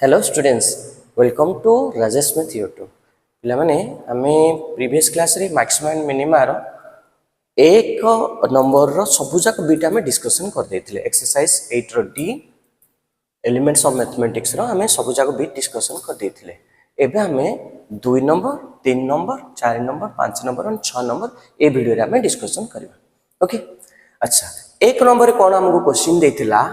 Hello students welcome to Rajesh math YouTube पे आमे previous class रे मैक्सिमम एंड मिनिमा रो एक नंबर रो सबुजाक बीट आमे डिस्कशन कर देथिले एक्सरसाइज 8 रो डी एलिमेंट्स ऑफ मैथमेटिक्स रो आमे सबुजाक बीट डिस्कशन कर देथिले एबे आमे 2 नंबर 3 नंबर 4 नंबर 5 नंबर और 6 नंबर ए वीडियो रे आमे डिस्कशन करबा ओके। अच्छा एक नंबर कोन हमको क्वेश्चन देथिला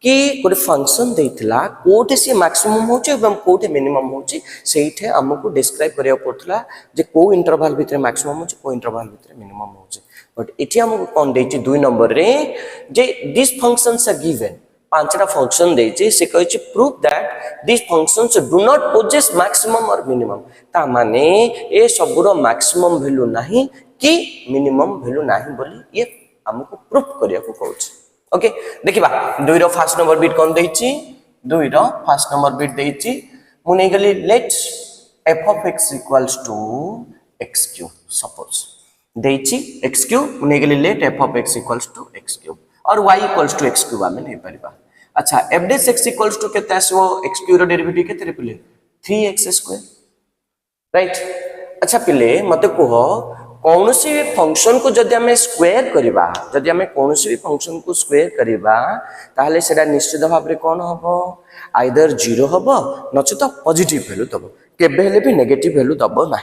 कि गोटे फंक्शन देथिला कोठे से मैक्सिमम होचे एवं कोठे मिनिमम होचे सेइठे हमको डिस्क्राइब करिया पड़थला जे को इंटरवल भितरे मैक्सिमम होचे को इंटरवल भितरे मिनिमम होचे बट एठी हमको कोन देछि 2 नंबर रे जे दिस फंक्शंस आर गिवन पांचटा फंक्शन देछि से कहछि prove that this functions do not possess maximum और मिनिमम ता माने ए सबरो मैक्सिमम वैल्यू नाही कि मिनिमम वैल्यू नाही बोली ये हमको प्रूफ करिया को कहछि ओके। देखिबा 2 रो फर्स्ट नंबर बिट कोन देछि 2 रो फर्स्ट नंबर बिट देछि मु नै गली let f of x equals to x cube suppose देछि x cube मु नै गली let f of x equals to x cube और y equals to x cube आमे नै परिबा। अच्छा f dash x equals to केते आसो x cube रो डेरिवेटिव केते रे पिले 3x स्क्वायर राइट। अच्छा पिले मते कहो कौन सी फंक्शन को जदि हमें स्क्वायर करिबा जदि हमें कौन सी फंक्शन को स्क्वायर करिबा ताहले सेडा निश्चित भाव रे कोन हबो आइदर 0 हबो नचेत पॉजिटिव वैल्यू दबो केबे हेले भी नेगेटिव वैल्यू दबो ना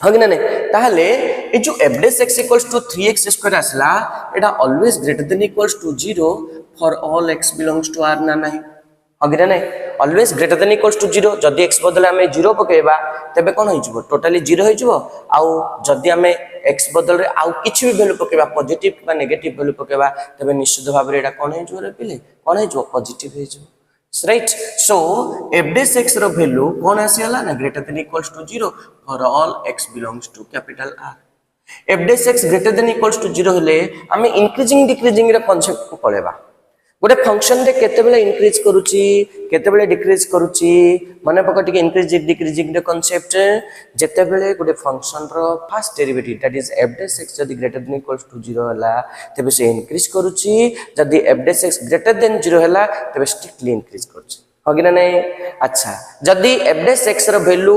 हगि ना नै ताहले ए जो f dash x equals to 3x square आसला एटा always greater than equals to 0 for all x belongs to r ना नाही हगि ना नै always greater than equals to 0 जदि x बदले हमें 0 पकेबा तबे कोन होई जबो टोटली 0 होई जबो आउ जदि हमें x बदल रे आउ किछि भी वैल्यू पकेबा पॉजिटिव बा नेगेटिव वैल्यू पकेबा तबे निश्चित भाव रे एटा कोन होई जबो रे पिले कोन होई जबो पॉजिटिव होई जबो right. So f dash x रो वैल्यू कोन आसीला ना greater than equals to 0 for all x belongs to capital R f dash x greater than equals to 0 हले हमें इंक्रीजिंग डिक्रीजिंग रे कांसेप्ट को पळेबा गोटे फंक्शन रे केते बेले इंक्रीज करूची केते बेले डिक्रीज करूची माने पक टिके इंक्रीज डिक्रीजिंग रे कांसेप्ट जेते बेले गोटे फंक्शन रो first derivative that is f dash x जदी ग्रेटर देन इक्वल्स टू 0 हला तबे से इंक्रीज करूची जदी f dash x greater than 0 हला तबे स्ट्रिक्टली इंक्रीज करूची होगी ना नहीं। अच्छा जदी f dash x रो वैल्यू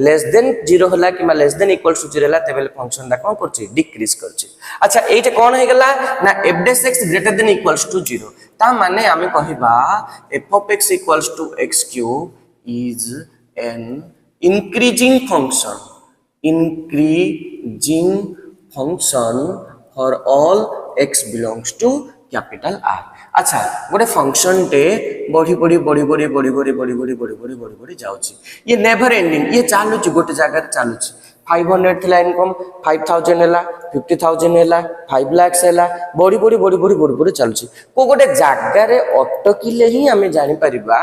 लेस देन 0 हला कि लेस देन इक्वल्स टू 0 हला तबे फंक्शन दा कोन करची डिक्रीज करची। अच्छा एटा कोन हे गला ना f dash x greater than equals to 0 ता माने आमे कहिबा f of x equals to x cube is an increasing function for all x belongs to capital R। अच्छा गोटे फंक्शन टे बढ़ी बढ़ी बढ़ी बढ़ी बढ़ी बढ़ी बढ़ी बढ़ी बढ़ी बढ़ी बढ़ी बढ़ी जाउची ये नेवर एंडिंग ये चालुची गोटे जगह चालुची 500 थिला इनकम 5000 हैला 50000 हैला 5 लाख हैला बढ़ी बढ़ी बढ़ी बढ़ी बढ़ी बढ़ी चालुची को गोटे जगह रे अटकिले ही हमें जानि परिबा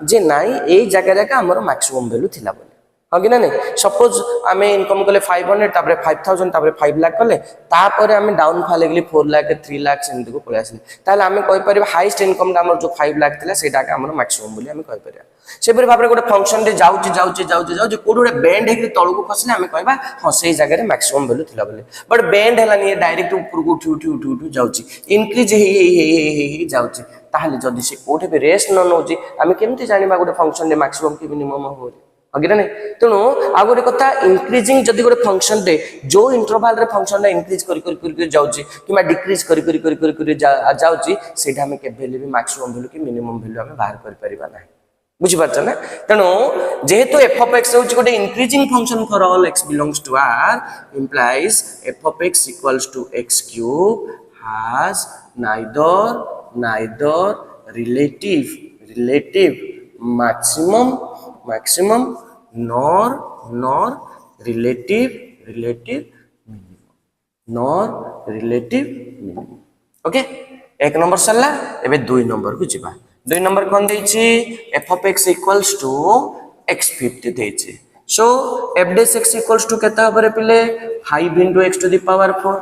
जे नाही ए जगह रे का हमर मैक्सिमम वैल्यू थिला बोली हगी ना नहीं। सपोज आमे इनकम कले 500 तापरे 5000 तापरे 5 लाख कले तापरे आमे डाउन फॉल गेली 4 लाख 3 लाख सेंति को पळे आसले ताले आमे कहि परिबा हाईएस्ट इनकम हमर जो 5 लाख थिला सेटा का हमर मैक्सिमम बोली आमे कहि परिबा से पर भाबरे गोटे फंक्शन रे जाउची कोडे बेंड हेकि तळु को खसले आमे कहबा हां सेई जगह रे मैक्सिमम वैल्यू थिला बोली बट बेंड हला नि डायरेक्ट ऊपर को उठी जाउची इंक्रीज हे जाउची ताहले जदी से कोठे पे रेस्ट न नउची आमे केमति जानिबा गोटे फंक्शन रे मैक्सिमम कि मिनिमम हो अगिरा नहीं तेणु आ गोटे कथा इंक्रीजिंग जदि गोटे फंक्शन रे जो इंटरवल रे फंक्शन रे इंक्रीज करी जाउची किबा डिक्रीज करी जाउची सेटा हमें केबेले भी मैक्सिमम वैल्यू कि मिनिमम वैल्यू हमें बाहर कर परिबा नाही बुझी पारछ ना। तेणु जेहेतु f of x होची गोटे increasing function for all x belongs to R implies f of x equals to x cube has neither relative maximum nor relative minimum okay. एक नंबर सरला एबे 2 नंबर को जिबा 2 नंबर कोन देछि f of x equals to x50 देछि सो f dash x equals to केता बरे पिले 5 into x to the power 4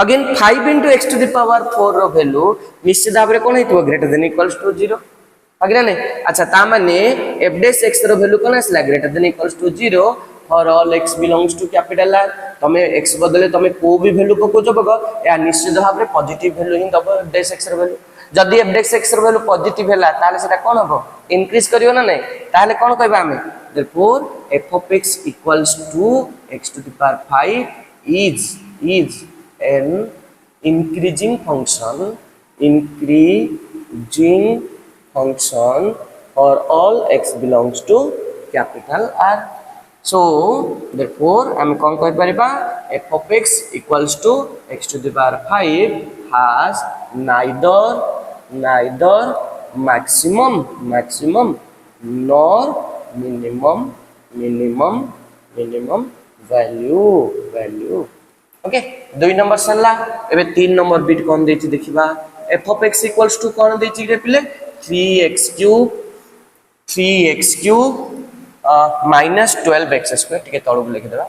again 5 into x to the power 4 रो वैल्यू निश्चित भाबरे कोन हेतु ग्रेटर देन इक्वल्स टू 0 अगला नहीं। अच्छा ता माने f dash x रो वैल्यू कोन आसला greater than equals to 0 for all x belongs to capital R तमे x बदले तमे को भी वैल्यू पको जबग या निश्चित भाव रे पॉजिटिव वैल्यू ही दबो f dash x रो वैल्यू जदि f dash x ର वैल्यू पॉजिटिव हैला ताले सेटा कोन हो इंक्रीज करियो ना नहीं ताले कोन कहबा हमें therefore f of x equals to x to the power 5 is an increasing function for all x belongs to capital R. So therefore हम कौन कह परिबा f of x equals to x to the power 5 has neither maximum nor minimum value. Okay 2 number सरला एबे 3 number bit कोन देछि देखिबा f of x equals to कोन देछि रे पिले 3x cube minus 12x square टिके तळु लिखि देबा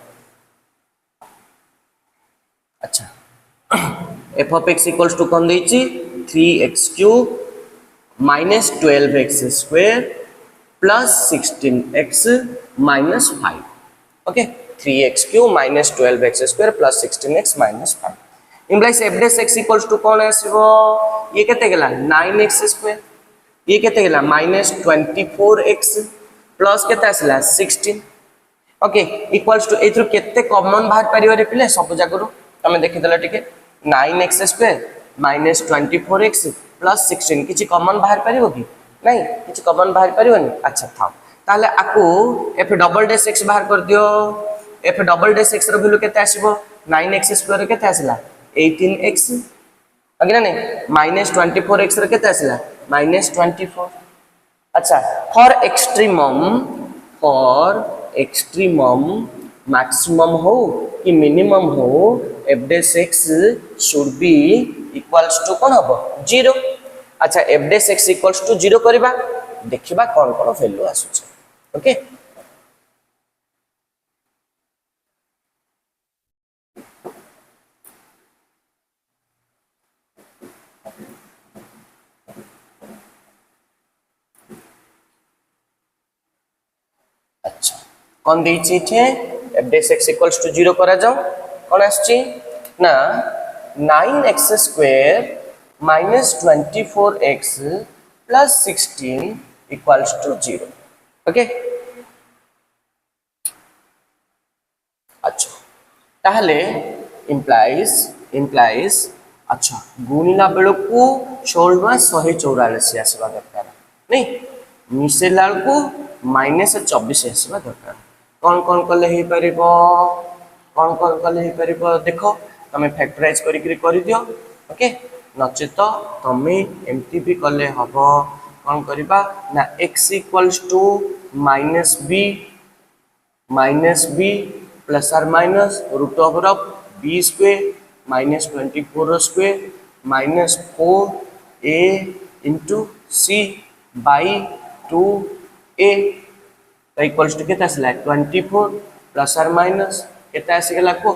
अच्छा f of x equals to कोन देछि 3x cube minus 12x square plus 16x minus 5 okay 3x cube minus 12x square plus 16x minus 5 implies f dash x equals to कोन आसीबो ये केते गेला 9x square ये केते गेला minus 24x plus केते आसला 16 okay equals to एथरो केते common बाहर परियो रे पिले सब जागरो तमे देखि देला टिके 9x square minus 24x plus 16 किछि कॉमन बाहर परियो कि नहीं किछि कॉमन बाहर परियोनी अच्छा था ताले आकू f डबल डैश x बाहर कर दियो f डबल डैश x रो वैल्यू केते आसीबो 9x स्क्वायर केते आसीला 18x अगे ना माइनस 24x रो केते आसीला माइनस 24 अच्छा फॉर एक्सट्रीमम मैक्सिमम हो कि मिनिमम हो f dash x should be equals to कोन हबो 0 अच्छा f dash x equals to 0 करबा देखिबा कोन कोन वैल्यू आसु छै ओके अच्छा कोन देछि छे f dash x equals to 0 करा जाओ कोन आछि ना 9x square minus 24x plus 16 equals to 0 okay अच्छा ताहले implies अच्छा गुणिला बेलो को 16 वा 144 आसीबा दरकार नहीं मिसेला को माइनस 24 आसीबा दरकार कोन कोन कले हे परिबो देखो तमे फैक्टराइज करि दियो ओके नचेत तमे एमटी भी कले हबो कोन करबा ना x equals to minus b plus और minus root over of b square minus 24 square minus 4a into c by 2a equals to केता आसला 24 प्लस और माइनस केता आसी गेला को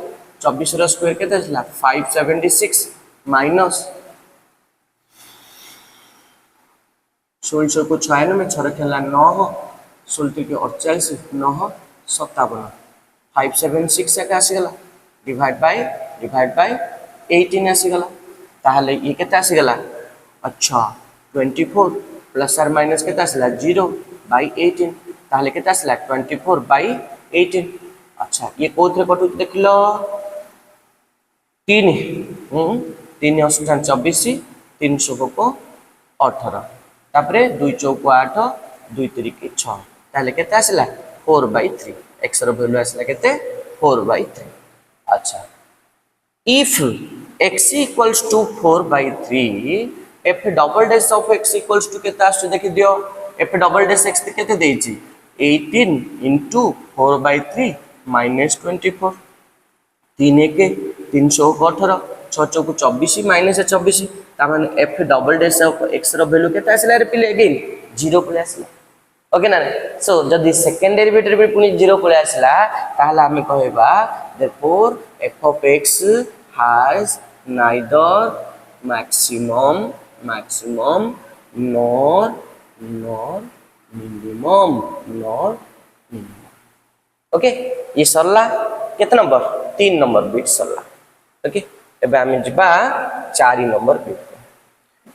24 रो स्क्वायर केता आसला 576 माइनस 16 को 96 में 6 खेला 9 16 के 48 9 57 576 का आसी गेला डिवाइड बाय 18 आसी गेला ताहले ये केता आसी गेला अच्छा 24 प्लस और माइनस केता आसला 0 बाय 18 ताहले केता आसला 24 बाय 18 अच्छा ये कोथरे कटु देखलो 3 3 8 24 3 16 को 18 तापरे 2 चौक 8 2 3 के 6 ताले केते आसला 4/3 x रो वैल्यू आसला केते 4/3 अच्छा if x equals to 4/3 f double dash of x equals to केते आसु देखि दियो f double dash x केते देछि 18 into 4/3 minus 24 3 के 318 6 चौक 24 माइनस 24 ता माने f double dash of x रो वैल्यू केते आसला रे पिले अगेन 0 पले आसला ओके ना सो जदी सेकंड डेरिवेटिव भी पुनी 0 पले आसला ताहला हमें कहबा therefore f of x has neither maximum nor minimum okay ये सरला केते नंबर 3 नंबर बिट सरला ओके एबे हम जिबा 4 नंबर बिट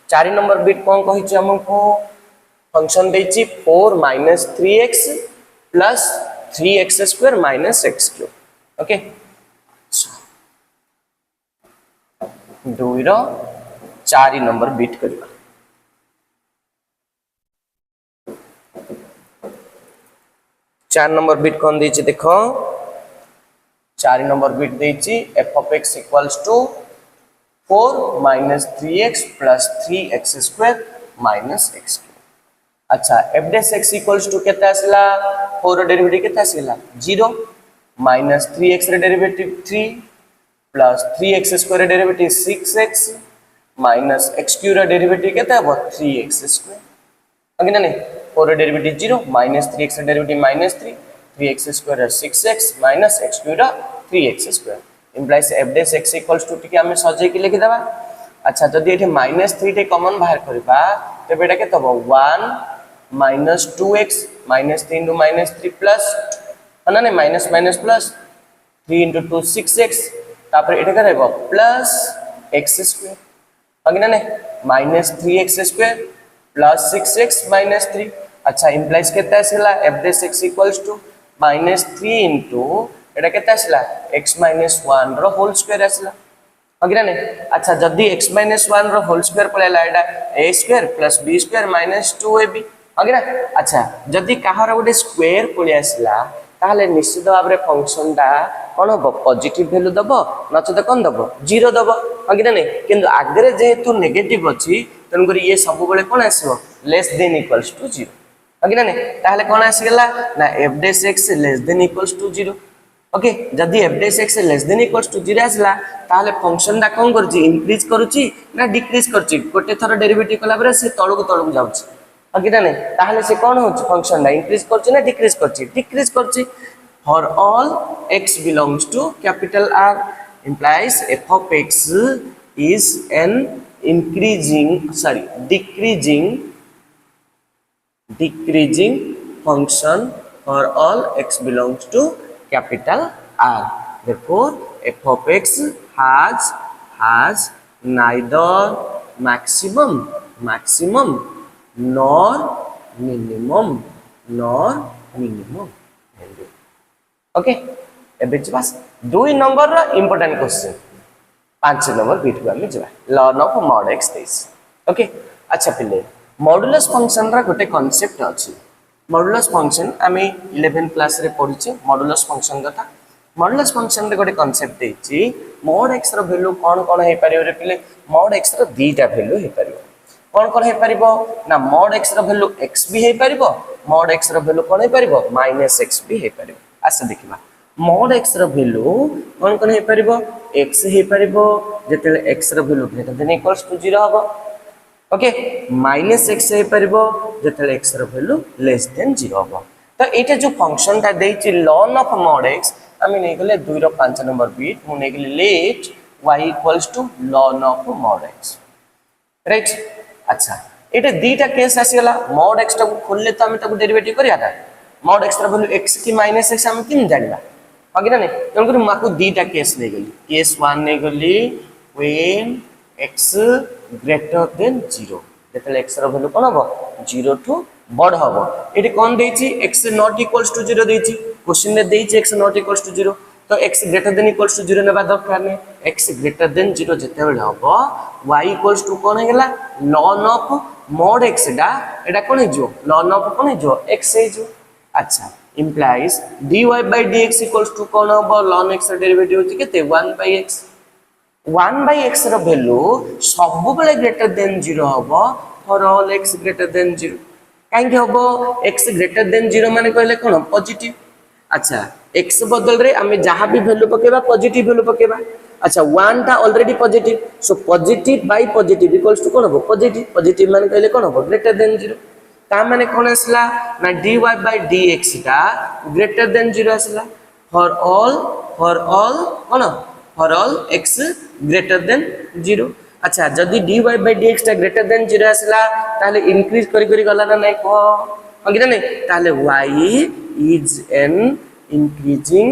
4 नंबर बिट कौन कहिछि हमको फंक्शन देछि 4 minus 3x plus 3x square minus x cube okay 2 रो 4 नंबर बिट करबा 4 नंबर बिट कौन देछि देखो 4 नंबर बिट देछि f of x equals to 4 minus 3x plus 3x square minus x cube अच्छा f dash x equals to केता आसला 4 derivative केता आसला 0 minus 3x रे derivative 3 plus 3x square derivative 6x minus x cube रे derivative केता हो 3x square अगे ना नहीं 4 derivative 0 minus 3x derivative minus 3 3x square 6x minus x cube 3x square implies f dash x equals to टिके हमें सजे के लिखि देबा अच्छा जदी एठी -3 टे कॉमन बाहर करबा तबे एटा केत हो 1 -2x -3 into -3 प्लस ना नहीं minus minus plus 3 into 2 6x तापर एटा करबो प्लस x स्क्वायर अगे ना नहीं -3x स्क्वायर प्लस 6x -3 अच्छा implies केता आसला f dash x equals to -3 into एटा केता आसला x - 1 रो होल स्क्वायर आसला अगे ना अच्छा जदी x - 1 row whole square पळेला Etah a square plus b square minus 2ab अगे ना अच्छा जदी काहर गोटे स्क्वायर पळे आसला ताहले निश्चित भाबरे फंक्शन टा कोन हो पॉजिटिव वैल्यू दबो नचते कोन दबो 0 दबो अगे ना किंतु आगरे जेहेतु नेगेटिव अछि तन करी ये सब बेले कोन आसीबो लेस देन इक्वल्स टू 0 अगे ना ताहले कोन आसीगला ना f dash x less than equals to 0 okay जदी f dash x less than equals to 0 आसला ताहले फंक्शन दा कोन करछि इंक्रीज करूछि ना डिक्रीज करछि गोटे थर डेरिवेटिव कला बरे से तळको जाउछि अगे ना ताहले से कोन होछि फंक्शन दा इंक्रीज करछि ना डिक्रीज करछि for all x belongs to capital R implies f of x is an decreasing function for all x belongs to capital R. Therefore, f of x has neither maximum nor minimum value. Okay, एबे बस 2 number रा important question 5 number bit को हम जबा learn of mod x this okay अच्छा पिले modulus function रा गोटे कांसेप्ट अछि मॉडुलस फंक्शन आमे 11 क्लास रे पढिचे मॉडुलस फंक्शन कथा मॉडुलस फंक्शन रे गोटे कांसेप्ट देछि mod x रो वैल्यू कोन हे परियो रे पिले mod x रो दीटा वैल्यू हे परियो कोन हे परिबो ना mod x रो वैल्यू x भी हे परिबो mod x रो वैल्यू कोन हे परिबो -x भी हे परिबो आसे देखिबा mod x रो वैल्यू कोन हे परिबो x हे परिबो जेतेले x रो value greater than equals to 0 हबो ओके -x हे परिबो जेतेले x रो वैल्यू लेस देन 0 हबो तो एटा जो फंक्शन ता देछि ln ऑफ mod x आमी नै गले 2 रो 5 नंबर बिट मु नै गले let y equals to ln of mod x right अच्छा एटा दीटा केस आसीगला mod x ता खोलले तो आमी ताको डेरिवेटिव करिया था mod x रो वैल्यू x की -x हम किन जानिबा आगे ना तन करी माको दीटा केस नै गली केस 1 नै गली व्हेन x ग्रेटर देन 0 जेतले x रो वैल्यू कोन हबो 0 टू बड हबो एटी कोन देछि x नॉट इक्वल्स टू 0 देछि क्वेश्चन ने देछि x नॉट इक्वल्स टू 0 तो x greater than equals to 0 नेबा दरकार नै x ग्रेटर देन 0 जेतेबेले हबो y इक्वल्स टू कोन हेगला ln ऑफ mod x डा एटा कोन हेजो ln ऑफ कोन हेजो x हेजो अच्छा implies dy by dx equals to कोन हबो ln x डेरिवेटिव होछि केते 1 by x रो वैल्यू सब बेले ग्रेटर देन 0 हबो for all x greater than 0 काहे हबो x ग्रेटर देन 0 माने कहले कोन पॉजिटिव अच्छा x बदल रे हमें जहां भी वैल्यू पकेबा पॉजिटिव वैल्यू पकेबा अच्छा 1 ता already positive so positive by positive equals to कोन हबो पॉजिटिव माने कहले कोन हबो ग्रेटर देन 0 ता माने कोन आसला ना dy by dx ता ग्रेटर देन 0 आसला for all cone for all x greater than 0 अच्छा जदी dy by dx ता ग्रेटर देन 0 आसला ताले इंक्रीज करी गला ना नै को अगे ना ताले y is an increasing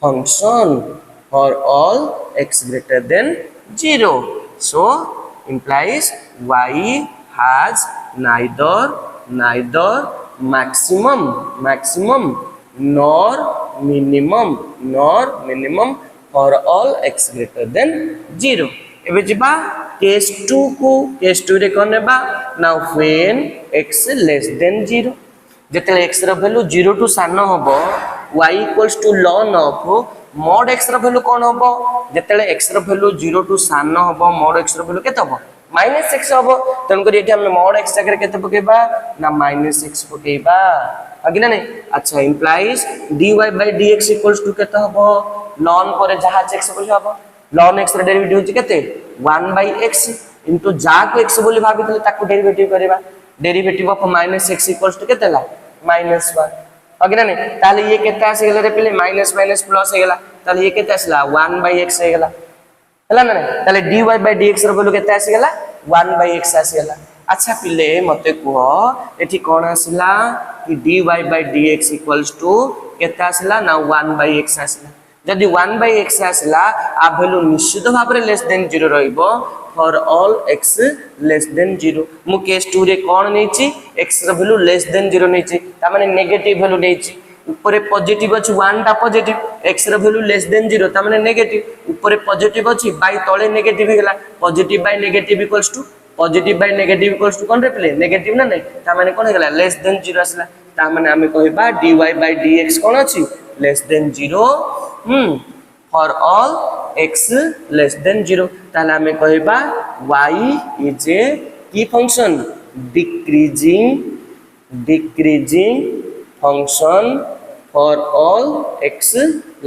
function for all x greater than 0 so implies y has neither maximum nor minimum for all x greater than 0. एबे जिबा केस 2 को केस 2 रे कोन नेबा now when x less than 0 जेते x रो value 0 to सान होबो y equals to ln of mod x रो वैल्यू कोन होबो जेते x रो वैल्यू 0 टू सान होबो mod x रो वैल्यू केते होबो -x होबो तन करी एठी हम mod x जगह केते पकेबा ना -x पकेबा अगिना नहीं अच्छा implies dy by dx equals to केते होबो ln पर जहा x होबो ln x रे डेरिवेटिव होची केते 1 by x into जा को x बोली भाबितले ताको डेरिवेटिव करबा derivative of -x equals to केते ला -1 अगिना नहीं ताले ये केते आसी गेला रे पहिले माइनस प्लस हे गेला ताले ये केते आसला 1 by x हे गेला हला ना ताले dy by dx रो बोलू केते आसी गेला 1 by x आसी गेला अच्छा पिले मते को एठी कोन आसिला कि dy by dx equals to केते आसिला ना 1 by x आसिला जदि 1 by x आसिला आ वैल्यू निश्चित भाव रे लेस देन 0 रहइबो for all x less than 0 मु केस 2 रे कोन नेछि x रो वैल्यू लेस देन 0 नेछि ता माने नेगेटिव वैल्यू नेछि ऊपर पॉजिटिव अछि 1 टा पॉजिटिव x रो वैल्यू लेस देन 0 ता माने नेगेटिव ऊपर पॉजिटिव अछि बाय तळे नेगेटिव हेला positive by negative equals to positive by negative equals to कोन रे प्ले नेगेटिव ना नहीं ता माने कोन हेला लेस देन 0 आसला ता माने हमें कहबा dy by dx कोन अछि less than 0 for all x less than 0 ताला हमें कहबा y is a key function decreasing function for all x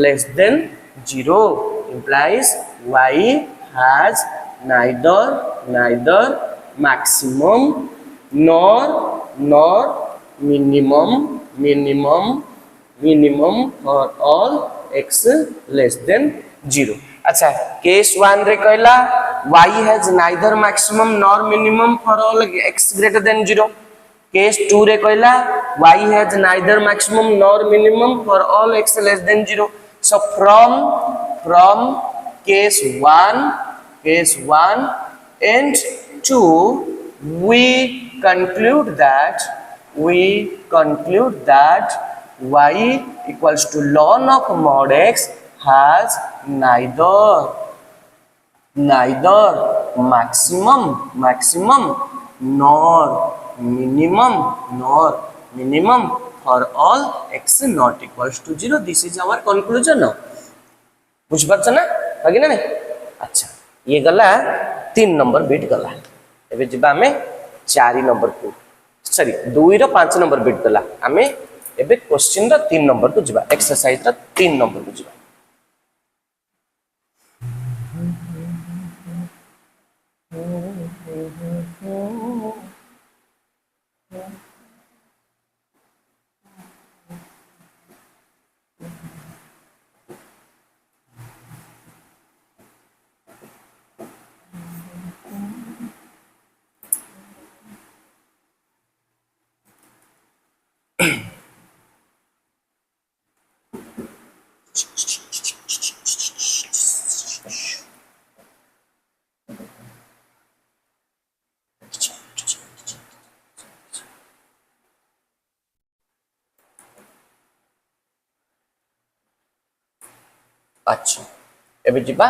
less than 0 implies y has neither maximum nor minimum for all x less than 0 अच्छा case 1 रे कहला y has neither maximum nor minimum for all x greater than 0 case 2 रे कहला y has neither maximum nor minimum for all x less than 0 so from case 1 and 2 we conclude that y equals to ln of mod x has neither maximum nor minimum for all x not equals to 0 this is our conclusion बुझ परछ ना बाकी ना नहीं अच्छा ये गला 3 number bit गला एबे जिबा हमें 4 नंबर को सॉरी 2 रो 5 नंबर बिट गला हमें एबे क्वेश्चन रो 3 नंबर को जिबा एक्सरसाइज रो 3 नंबर को जिबा अच्छा एबे जिबा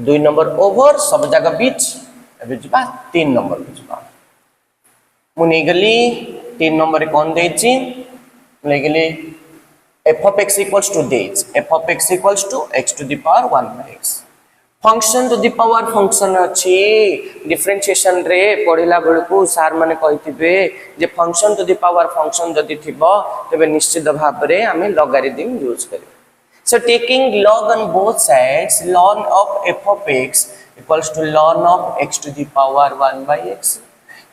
2 नंबर ओवर सब जगह बीच एबे जिबा 3 नंबर को जिबा मु नै गली 3 नंबर कोन देछि नै गली f of x equals to this f of x equals to x to the power 1 by x function to the power function अछि डिफरेंशिएशन रे पढिला बेलकू सर माने कहिथिबे जे function to the power function जदि थिबो तबे निश्चित भाव रे हमें logarithm यूज करियो so taking log on both sides ln of f of x equals to ln of x to the power 1 by x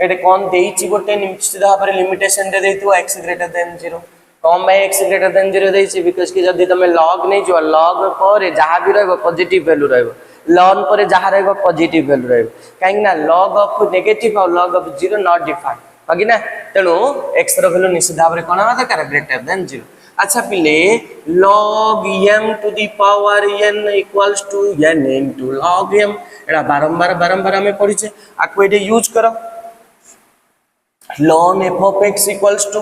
एटे कोन देछि गोटे निश्चित भाव रे लिमिटेशन दे देथिबो x greater than 0 कम बाय x greater than 0 देछि बिकॉज़ कि जदि तमे log नै जो log पर जहा भी रहबो पॉजिटिव वैल्यू रहबो ln पर जहा रहबो पॉजिटिव वैल्यू रहबो काहे ना log ऑफ नेगेटिव और log ऑफ 0 नॉट डिफाइंड बाकी ना तेनु x रो वैल्यू निश्चित भाव रे कोन होता करे ग्रेटर देन 0 अच्छा पिले log m to the power n equals to n into log m एटा बारंबार बारंबार हमें पढ़िचे आको एटे यूज करो ln f of x equals to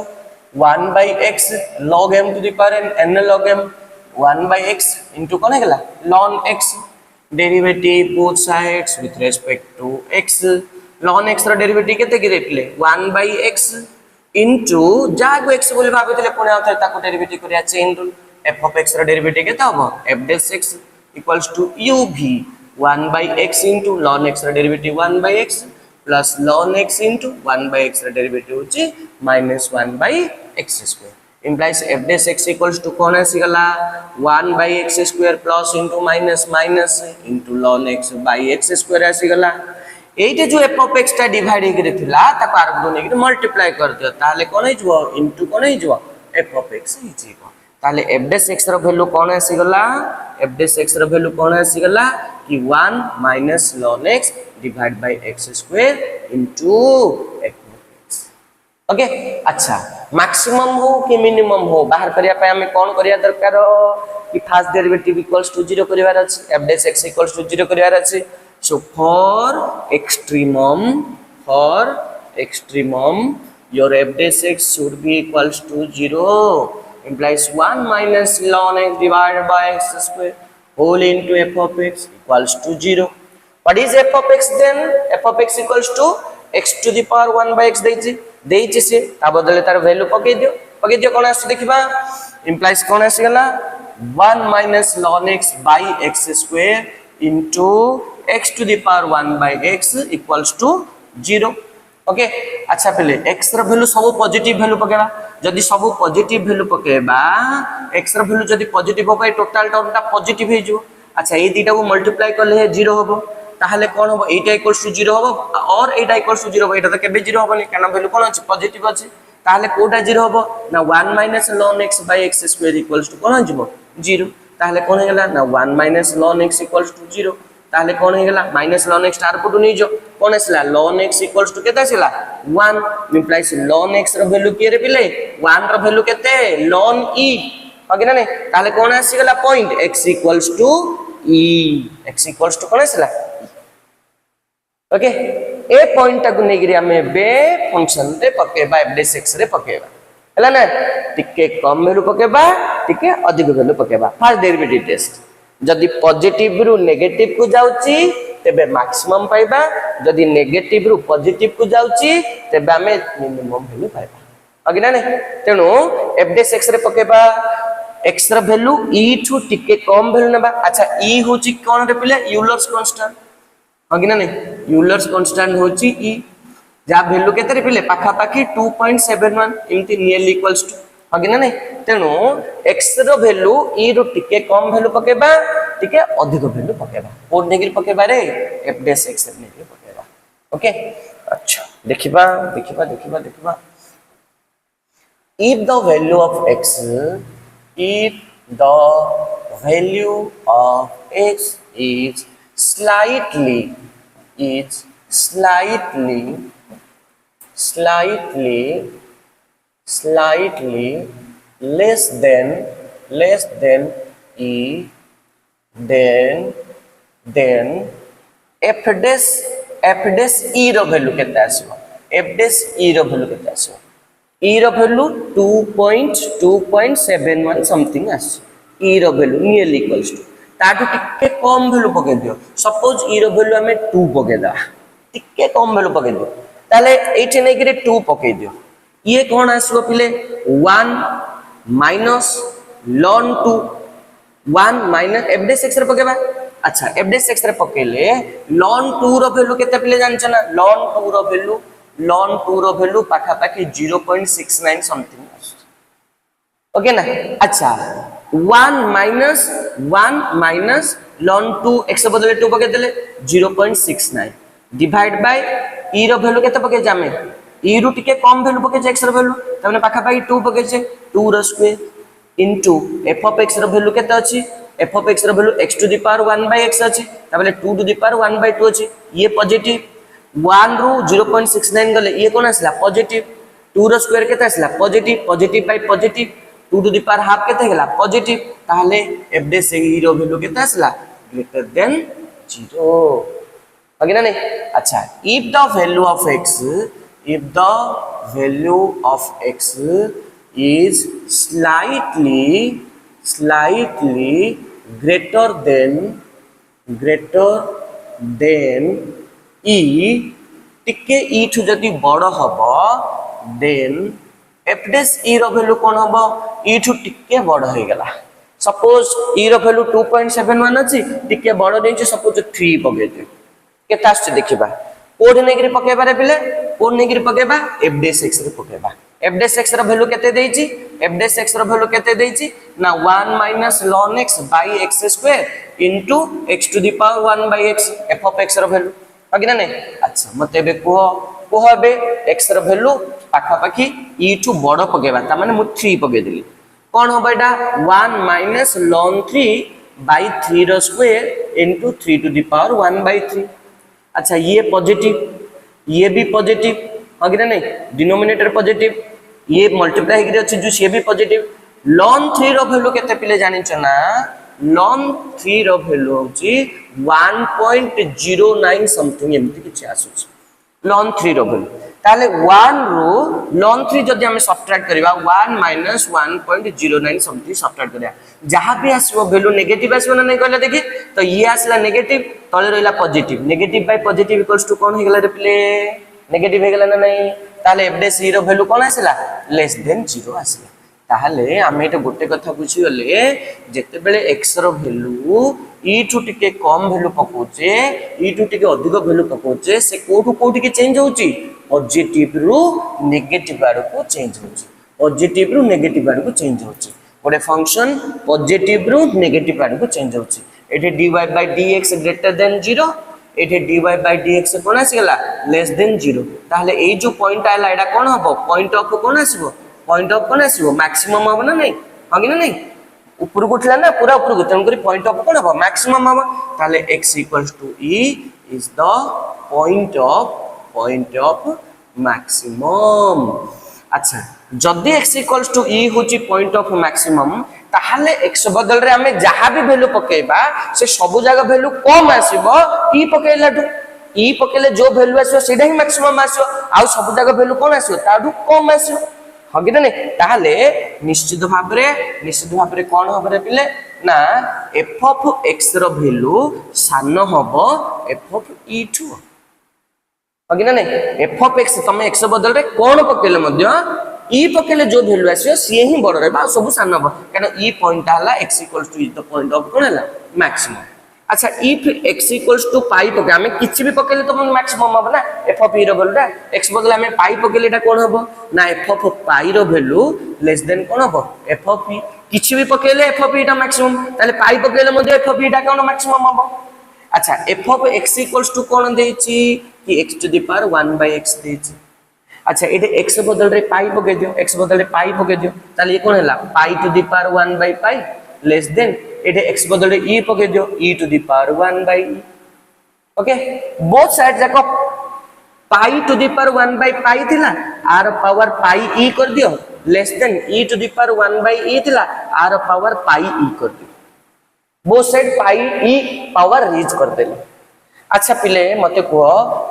1 by x log m to the power n log m 1 by x into कौन है गला ln x derivative both sides with respect to x ln x रो derivative केते गिरेटले 1 by x into जागो x बोली भाबितले पुणे आउथे ताको derivative करिया chain rule f of x रो derivative केते हबो f dash x equals to uv 1 by x into ln x रो derivative 1 by x plus ln x into 1 by x रो derivative होची minus 1 by x square implies f dash x equals to कौन आसी गला 1 by x square plus into minus minus into ln x by x square आसी गला एटे जो f of x ता divide हे करे थिला ताको आर दो ने मल्टीप्लाई कर दियो ताले कोन हे जो इनटू कोन हे जो f of x हे जीवो ताले f dash x रो वैल्यू कोन आसी गला f dash x रो वैल्यू कोन आसी गला कि 1 minus ln x divided by x square into f of x okay अच्छा मैक्सिमम हो कि मिनिमम हो बाहर करिया पे हमें कोन करिया दरकार कि फर्स्ट डेरिवेटिव इक्वल्स टू 0 करिवार अछि f dash x equals to 0 करिवार अछि so for extremum your f dash x should be equals to 0 implies 1 minus ln x divided by x square whole into f of x equals to 0 what is f of x then f of x equals to x to the power 1 by x देइछि से ता बदले तार value पके दियो कोन आसी देखिबा implies कोन आसी गला 1 minus ln x by x square into x to the power 1 by x equals to 0 okay अच्छा पहले x रो वैल्यू सब पॉजिटिव वैल्यू पकेबा जदी सब पॉजिटिव वैल्यू पकेबा x रो वैल्यू जदी पॉजिटिव होबा टोटल टर्मटा पॉजिटिव हे जो अच्छा ये दीटा को मल्टीप्लाई करले 0 होबो ताहले कोन होबो एटा इक्वल्स टू 0 होबो और एटा इक्वल्स टू 0 होबो एटा तो केबे 0 होबो नि काना वैल्यू कोन अछि पॉजिटिव अछि ताहले कोटा 0 होबो ना 1 minus ln x by x square equals to कोन होजिबो 0 ताहले कोन हेगला ना 1 minus ln x equals to 0 ताहले कोन हेगला माइनस ln x तार पटु नै जो कोन आसला ln x equals to केता आसला 1 implies ln x रो वैल्यू के रे पिले 1 रो वैल्यू केते ln e ओके ना नै ताहले कोन आसी गला point x equals to e x equals to कोन आसला ओके ए पॉइंट को नेगिरी हमें बे फंक्शन रे पकेबा f dash x रे पकेबा हला ना टिके कम वैल्यू पकेबा टिके अधिक वैल्यू पकेबा फर्स्ट डेरिवेटिव टेस्ट जदी पॉजिटिव रु नेगेटिव को जाउची तेबे मैक्सिमम पाइबा जदी नेगेटिव रु पॉजिटिव को जाउची तेबे हमें मिनिमम वैल्यू पाइबा ओके ना नै तेनु f dash x रे पकेबा x रो वैल्यू e ठू टिके कम वैल्यू नेबा अच्छा e होची कोन रे पिले यूलर्स कांस्टेंट ओके ना नै यूलर्स कांस्टेंट होची e जा वैल्यू केते रे पिले पाखा पाखी 2.71 इमती नियरली इक्वल्स टू ओके ना नै तेनु x रो वैल्यू e रो टिके कम वैल्यू पकेबा टिके अधिक वैल्यू पकेबा कोन नेगिर पकेबा रे f dash x नेगिर पकेबा ओके अच्छा देखिबा if the value of x is slightly less than e then f dash e रो वैल्यू केते आसीबो f dash e रो वैल्यू केते आसीबो e रो वैल्यू 2.71 समथिंग आसी e रो वैल्यू नियरली इक्वल्स टू ताटू टिके कम वैल्यू पके दियो सपोज e रो वैल्यू हमें 2 पके दा टिके कम वैल्यू पके दियो ताले एठी नै करे 2 पके दियो ये कोन आसीबो पिले 1 minus ln 2 1 minus f dash x रे पकेबा अच्छा f dash x रे पकेले ln 2 रो वैल्यू केते पिले जानछ ना ln 2 रो वैल्यू पाखा पाखी 0.69 समथिंग ओके ना अच्छा 1 minus ln 2 x बदले 2 पके देले 0.69 डिवाइड बाय e रो वैल्यू केते पके जामे e रो टिके कम वैल्यू पके x रो वैल्यू तमने पाखा पाखी 2 पके छे 2 रो square into f of x रो वैल्यू केते अछि f of x रो value x to the power 1 by x अछि तबले 2 to the power 1 by 2 अछि ये पॉजिटिव 1 रो 0.69 गले ये कोन आसला पॉजिटिव 2 रो स्क्वायर केते आसला positive by positive 2 to the power half केते गेला पॉजिटिव ताहले f dash e रो वैल्यू केते आसला ग्रेटर देन 0 ओके ना नहीं। अच्छा if the value of x is slightly greater than e टिके e ठु जदि बड़ हबो देन f dash e रो वैल्यू कोन हबो e ठु टिके बड़ हो गला। सपोज e रो वैल्यू 2.71 अछि टिके बड़ देछि सपोज 3 पगे दे केता आछ देखिबा कोड नेगिरि पकेबा रे पिले कोड नेगिरि पकेबा f dash x रे पकेबा f dash x रो वैल्यू केते देछि f dash x रो वैल्यू केते देछि ना 1 minus ln x by x square into x to the power 1 by x f of x रो वैल्यू आगे ना नहीं। अच्छा मते बे को बे x रो वैल्यू पाखा पाखी e टू बड़ पकेबा ता माने मु 3 पके देली कोन होबा एटा 1 minus ln 3 by 3 रो square into 3 to the power 1 by 3। अच्छा ये पॉजिटिव ये भी पॉजिटिव आगे ना नहीं डिनोमिनेटर पॉजिटिव ये मल्टीप्लाई हेगिरे अछि जो ये भी पॉजिटिव ln 3 रो वैल्यू केते पिले जानि छ ना ln 3 रो वैल्यू होची 1.09 समथिंग एमति किछ आसुछ ln 3 रो वैल्यू ताले 1 रो ln 3 जदि हम सब्ट्रैक्ट करबा 1 minus 1.09 समथिंग सब्ट्रैक्ट करिया जहां भी आसीबो वैल्यू नेगेटिव आसीबो ना नहीं कहला देखि तो ये आसला नेगेटिव तले रहिला positive negative by positive equals to कोन हेगला रे प्ले नेगेटिव हेगला ना नहीं ताले f dash e रो वैल्यू कोन आसीला लेस देन 0 आसीला। ताहले आमे एटा गोटे कथा बुझी गले जेते बेले x रो वैल्यू e टू टिके कम वैल्यू पकोचे e टू टिके अधिक वैल्यू पकोचे से कोठु कोठी के चेंज होउची पॉजिटिव रु नेगेटिव आड़ को चेंज होउची पॉजिटिव रु नेगेटिव आड़ को चेंज होउची गोटे फंक्शन पॉजिटिव रु नेगेटिव आड़ को चेंज होउची एटे dy by dx greater than 0 एटे dy by dx कोन आसीगला लेस देन 0 ताहले ए जो पॉइंट आइला एटा कोन हबो पॉइंट ऑफ कोन आसीबो पॉइंट ऑफ कोन आसीबो मैक्सिमम हबो ना नहीं आगे ना नहीं ऊपर को उठला ना पूरा ऊपर को तन करी पॉइंट ऑफ कोन हबो मैक्सिमम हबो ताहले x equals to e is the point of maximum। अच्छा जदी x equals to e होची पॉइंट ऑफ मैक्सिमम ताहले x बदल रे हमें जहां भी वैल्यू पकेबा से सब जगह वैल्यू कम आसीबो e पकेलाटू e पकेले जो वैल्यू आसीबो सेडा ही मैक्सिमम आसीबो आ सब जगह वैल्यू कोन आसीबो ताडू कम आसीबो हगे ना नहीं। ताहले निश्चित भाबरे कोन होबरे पिले ना f of x रो वैल्यू सान हबो f of e टू हगे ना नहीं f of x तमे x बदल रे कोन पकेले मध्य e पकेले जो वैल्यू आसीयो सी ही बड़ रहबा सब सान हबो कारण e पॉइंट हला x equals to is the point of कोन हला मैक्सिमम। अच्छा if x equals to पाई पके हमें किछि भी पकेले तो मैक्सिमम हबो ना f of e row वैल्यूटा x बदले हमें पाई पकेले एटा कोन हबो ना f of पाई रो वैल्यू लेस देन कोन हबो f of e किछि भी पकेले f of e टा मैक्सिमम ताले पाई पकेले मध्ये f of e टा कोन मैक्सिमम हबो। अच्छा f of x equals to कोन देछि कि x to the power 1 by x देछि। अच्छा एटे x बदल रे पाई पके दियो x बदल रे पाई पके दियो ताले ये कोन हला pi to the power 1 by pi less than एटे x बदल रे e पके दियो e to the power 1 by e okay both side जाको pi to the power 1 by pi थिला आर पावर पाई e कर दियो less than e to the power 1 by e थिला आर पावर पाई e कर दियो both side pi e power reach कर देले। अच्छा पिले मते को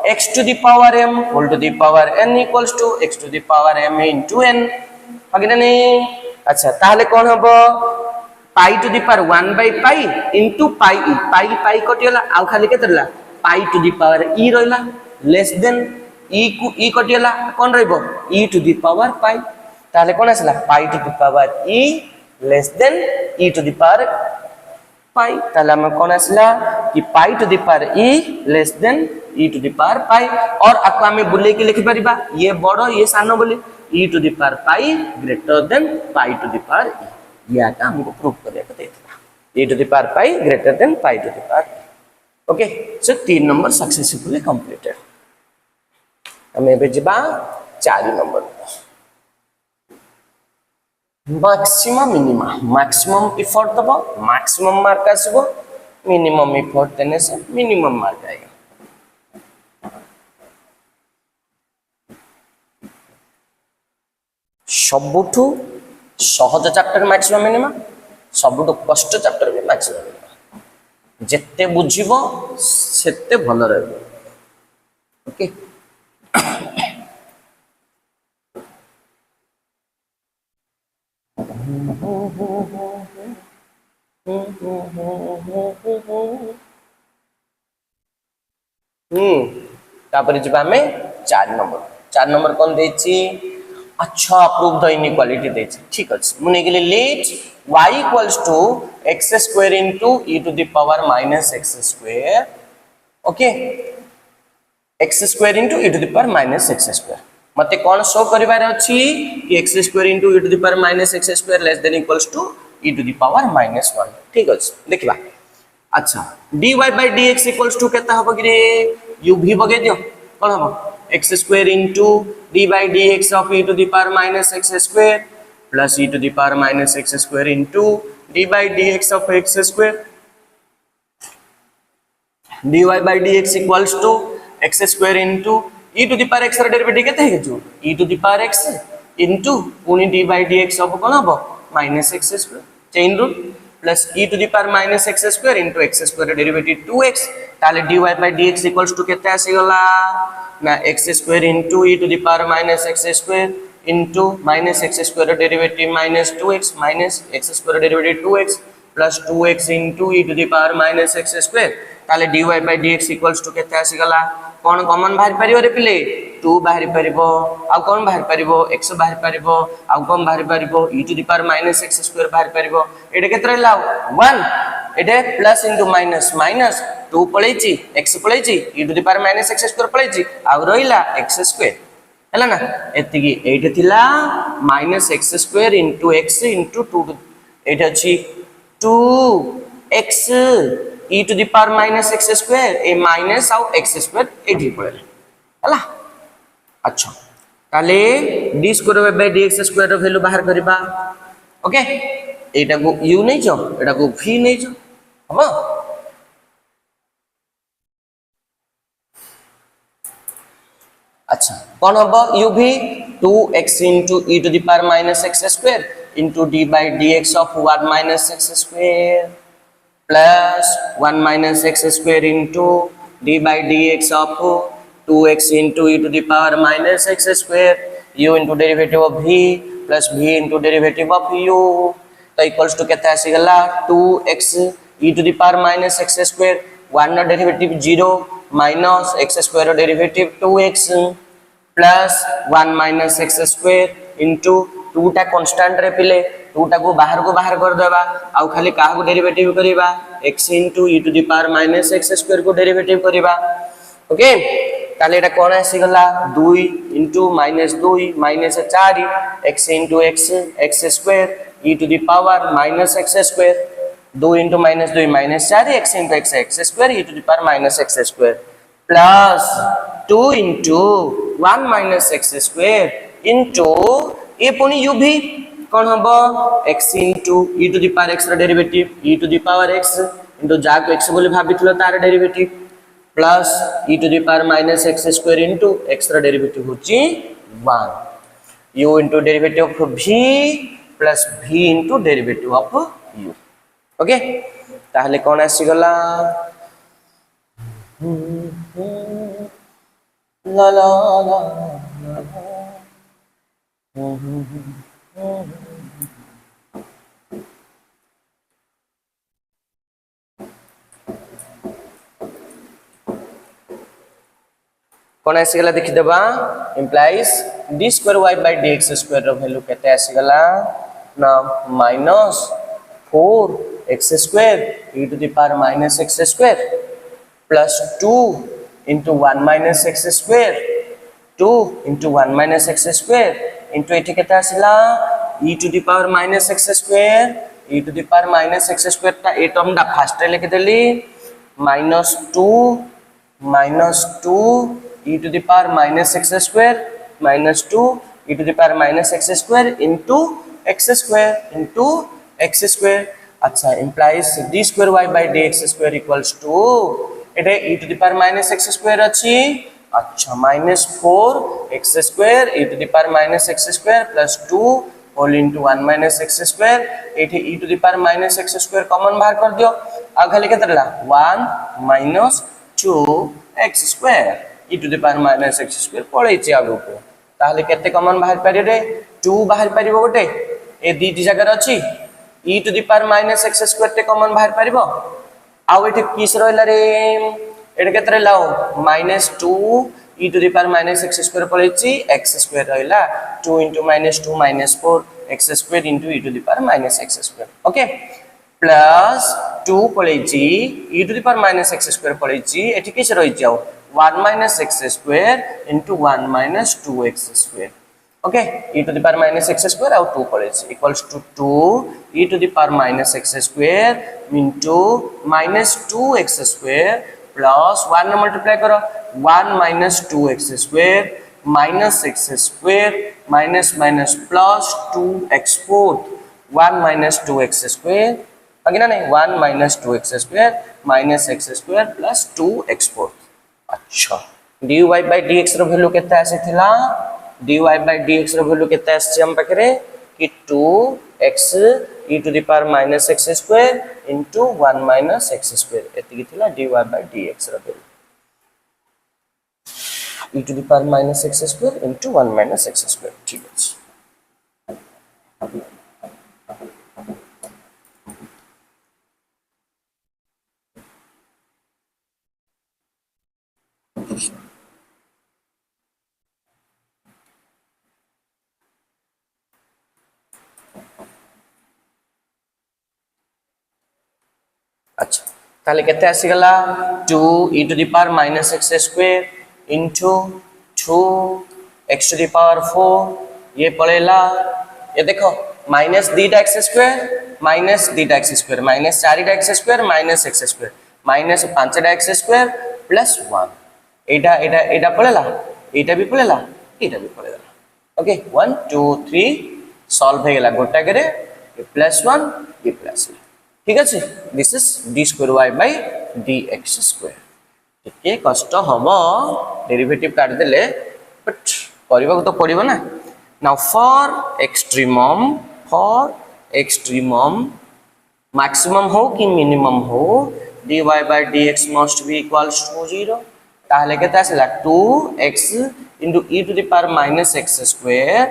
x to the power m whole to the power n equals to x to the power m into n आगे ना नहीं। अच्छा ताहले कोन हबो pi to the power 1 by pi into pi e pi pi कटियला आ खाली केतला pi to the power e रहला लेस देन e को e कटियला कोन रहबो e to the power pi ताहले कोन आसला pi to the power e less than e to the power pi ताला में कौन आसला कि pi to the power e less than e to the power पाई और आपको हमें बुले के लिखि परिबा ये बड़ो ये सानो बोले e to the power pi greater than pi to the power e या का हमको प्रूव करे के देता e to the power pi greater than pi to the power okay so 3 number successfully completed. हमें बेजिबा 4 number maximum minimum maximum effort दबो maximum mark आसीबो मिनिमम एफर्ट देने से मिनिमम मार्क आएगा। सबुठु सहज चैप्टर मैक्सिमम मिनिमम सबुठु कष्ट चैप्टर भी मैक्सिमम मिनिमम जेते बुझिबो सेते भलो रहबो। ओके तापर जब आम 4 नंबर कौन देछि अच्छा प्रूव द इनइक्वालिटी देछि ठीक अछि मुने गेले let y equals to x square into e to the power minus x square okay x square into e to the power minus x square मते कौन शो करिवार अछि कि x square into e to the power minus x square less than equals to e to the power minus 1 ठीक अछि देखिबा अच्छा dy by dx equals to केता हबो कि रे u v बगे दियो कोन हबो x square into d by dx of e to the power minus x square plus e to the power minus x square into d by dx of x square dy by dx equals to x square into e to the power x र derivative केते हे जो e to the power x into पुनी d by dx of कोन हबो minus x square chain rule plus e to the power minus x square into x square derivative 2x ताले dy by dx equals to केते आसी गला ना x square into e to the power minus x square into minus x square derivative minus 2x minus x square derivative 2x plus 2x into e to the power minus x square ताले dy by dx equals to केते आसी गला कोन common बाहर परियो रे पिले 2 बाहर परिबो आ कोन बाहर परिबो x बाहर परिबो आ कोन बाहर परिबो e to the power minus x square बाहर परिबो एडे केते रहला 1 एडे प्लस इनटू माइनस माइनस 2 पळेची x पळेची e to the power minus x square पळेची आ रहिला x स्क्वायर हला ना एतिकी एटे थिला minus x square into x into 2 एटे अछि 2x e to the power minus x square ए माइनस आउ x स्क्वायर एठी पळेला हला अच्छा ताले d square by dx square रो वैल्यू बाहर करबा ओके एटा को u नै जो एटा को v नै जो हबो अच्छा कौन हबो u v 2x into e to the power minus x square into d by dx of 1 minus x square plus 1 minus x square into d by dx of 2x into e to the power minus x square u into derivative of v plus v into derivative of u तो equals to केते आसी गला 2x e to the power minus x square 1 नो derivative 0 minus x square derivative 2x plus 1 minus x square into 2 टा constant रे पिले 2 टा को बाहर कर देबा आ खाली का को डेरिवेटिव करिबा x into e to the power minus x square को डेरिवेटिव करिबा ओके ताले एटा कोन आसी गला 2 into minus 2 minus 4 x into x square e to the power minus x square 2 into minus 2 minus 4 x into x square e to the power minus x square plus 2 into 1 minus x square into ये पुनी u भी कौन हबो x into e to the power x रा derivative e to the power x into जा को x बोले भाबितलो तार derivative plus e to the power minus x square into x रा डेरिवेटिव होची 1 u into derivative of v plus v into derivative of u okay ताहले कौन आसी गला ला ला ला कौन आसी गला देखि देबा implies d square y by dx square रो वैल्यू केते आसी गला ना minus 4 x square e to the power minus x square plus 2 into 1 minus x square 2 into 1 minus x square into एठी केता आसिला e to the power minus x square e to the power minus x square ता a term दा fast रे लिख देली minus 2 e to the power minus x square minus 2 e to the power minus x square into x square अच्छा implies d square y by dx square equals to Ete e to the power minus x square अछि अच्छा minus 4 x square e to the power minus x square plus 2 whole into 1 minus x square Ete e to the power minus x square common बाहर कर दियो आ खाली केतला 1 minus 2 x square e to the power minus x square पळैछि आगु को ताहले केते common बाहर पारि रे 2 बाहर पारिबो गोटे ए दीटी जगह अछि e to the power minus x square ते कॉमन बाहर पारिबो आउ एठी किस रहला रे एटे केते रहला -2 e to the power minus x square पळैछि x square रहला 2 into -2 -4 x square into e to the power minus x square okay plus 2 पळैछि e to the power minus x square पळैछि एठी किस रहि जाउ 1 minus x square into 1 minus 2x square okay e to the power minus x square और 2 पळैछि equals to 2 e to the power minus x square into minus 2x square plus 1 multiply करो 1 minus 2x square minus x square minus minus plus 2x4 1 minus 2x square अगे ना नहीं 1 minus 2x square minus x square plus 2x4 अच्छा dy by dx रो value केते आसे थिला dy by dx रो वैल्यू केते आसे हम पकरे कि 2x e to the power minus x square into 1 minus x square एतिकी थिला dy by dx रो value e to the power minus x square into 1 minus x square ठीक अछि अच्छा ताले केते आसी गला 2 e to the power minus x square into 2 x to the power 4 ये पड़ेला ये देखो माइनस दीटा x स्क्वायर माइनस दीटा x स्क्वायर माइनस 4टा x square minus x square minus 5टा x स्क्वायर प्लस 1 एटा एटा एटा पड़ेला एटा भी पड़ेला एटा भी पड़ेला ओके 1 2 3 सॉल्व हो गेला गोटा करे ये +1 ये +1 ठीक अछि this is d square y by dx square टिके कष्ट हबो डेरिवेटिव काट देले बट करबा तो पड़िबो ना नाउ फॉर एक्सट्रीमम मैक्सिमम हो कि मिनिमम हो dy by dx must be equals to 0 ताहले केता आसला 2x into e to the power minus x square